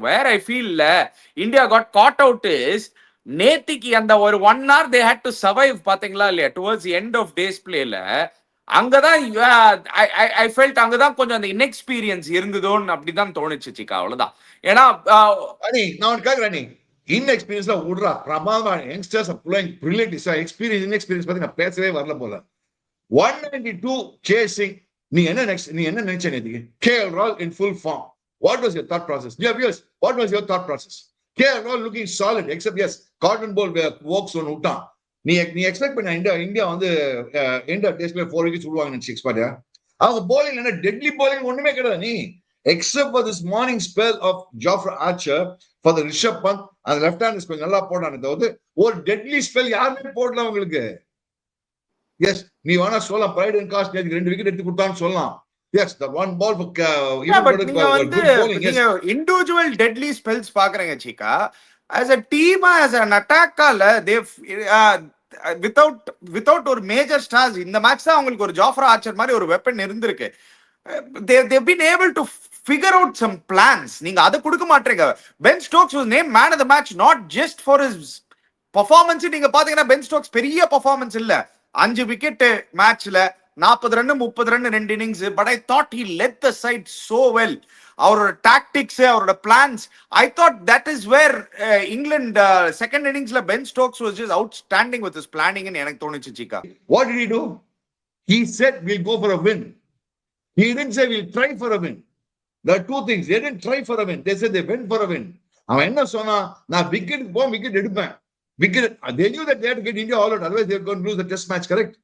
Where I feel India got got out is நேத்திக்கு அந்த ஒரு 1 hour they had to survive பாத்தீங்களா இல்லையா டுவர்ட்ஸ் எண்ட் ஆஃப் டேஸ் பிளேல அங்கதான் ஐ ஃபெல்ட் அங்கதான் கொஞ்சம் அந்த இன்எக்ஸ்பீரியன்ஸ் இருந்ததோன்னு அப்படிதான் தோணுச்சு சிக்கா அவ்வளவுதான். ஏன்னா நான் கேக்குறேன் இன்எக்ஸ்பீரியன்ஸ்ல விடுறா பிரமாதம் யங்ஸ்டர்ஸ் பிரில்லியன்ட் எக்ஸ்பீரியன்ஸ் இன்எக்ஸ்பீரியன்ஸ் பத்தி நான் பேசவே வரல போல. 192 சேசிங் நீ என்ன நினைச்ச நேத்துக்கு? KL Rahul in full form. What was your thought process? Dear viewers, what was your thought process? KL Rahul looking solid except yes cotton ball works on விட்டான். நீ எக்ஸ்பெக்ட் பண்ண இந்தியா வந்து எண்ட் ஆஃப் டேஸ்ட்ல 4 wickets விடுவாங்க நினைச்சு expect. அவங்க bowling என்ன deadly bowling ஒண்ணுமே கிடையாது. நீ except for this morning spell of Jofra Archer for the Rishabh Pant and left hand spell நல்லா போட்டானே தவிர ஒரு டெட்லி ஸ்பெல் யாருமே போடல உங்களுக்கு. எஸ் நீ வேணா சொல்லலாம் பிரைட் அண்ட் காஸ்ட் 2 விக்கெட் எடுத்து கொடுத்தான்னு சொல்லலாம். எஸ் த ஒன் பால் நீங்க இண்டிவிஜுவல் டெட்லி ஸ்பெல்ஸ் பாக்குறீங்க சீக்கா. as a team as an attacker they without ஒரு மேஜர் ஸ்டார்ஸ் இந்த மேட்ச் தான் உங்களுக்கு ஒரு ஜாஃப்ரா ஆர்ச்சர் மாதிரி ஒரு வெப்பன் இருந்திருக்கு. they've been able to figure out some plans. நீங்க அதை கொடுக்க மாட்டீங்க. Pen Stokes was named man of the match not just for his performance. நீங்க பாத்தீங்கன்னா பென் ஸ்டோக்ஸ் பெரிய பெர்ஃபார்மன்ஸ் இல்ல, 5 விக்கெட் மேட்ச்ல 40 run 30 run 2 innings. But I thought he led the side so well. அவரோட டாக்டிக்ஸ் அவரோட plans I thought that is where England second இன்னிங்ஸ்ல Ben Stokes was just outstanding with his planning ன்னு எனக்கு தோணுச்சு சீக்கா. What did he do? He said we'll go for a win. He didn't say we'll try for a win. There are two things. They didn't try for a win. They said they went for a win. அவன் என்ன சொன்னா நான் wicket எடுப்பேன். Wicket, they knew that they had to get India all out, otherwise they were going to lose the test match, correct?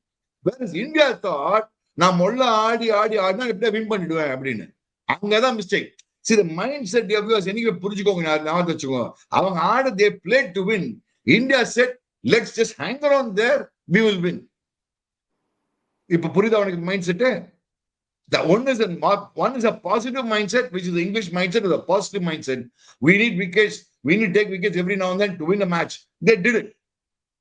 Whereas India thought, நான் மொள்ள ஆடினா எப்படியா win பண்ணிடுவேன் அப்படின்னு. அங்கதான் mistake. See the mindset of viewers anyway புரிஞ்சுக்கோங்க, ஞாபகம் வச்சுக்கோங்க. அவங்க ஆட they played to win. India said let's just hang around there, we will win. இப்ப புரியுதா உனக்கு mind set? That one is a positive mindset, which is the English mindset, is a positive mindset. We need wickets. We need to take wickets every now and then to win a match. They did it.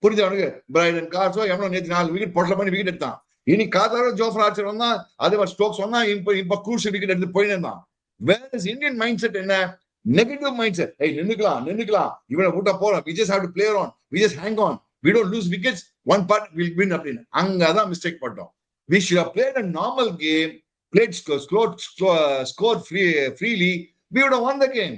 புரியுதா உனக்கு? Brydon கார்ஸோ எவ்வளோ நேற்று 4 wicket போட்டல பண்ணி wicket எடுத்தான். இனி காத்தார Jofra Archer வந்தா அதே மாதிரி ஸ்டோக்ஸ் வந்தா இப்ப குரூஷியல் விக்கெட் எடுத்து போயிட்டு இருந்தான். Where is Indian mindset என்ன? Negative mindset. நின்னுக்கலாம் இவனை கூட்ட போறோம். We just have to play on. We just hang on. We don't lose wickets. One part will win அப்படின்னு. அங்கதான் மிஸ்டேக் பண்ணோம். We should have played a normal game, played scored freely. We would have won the game.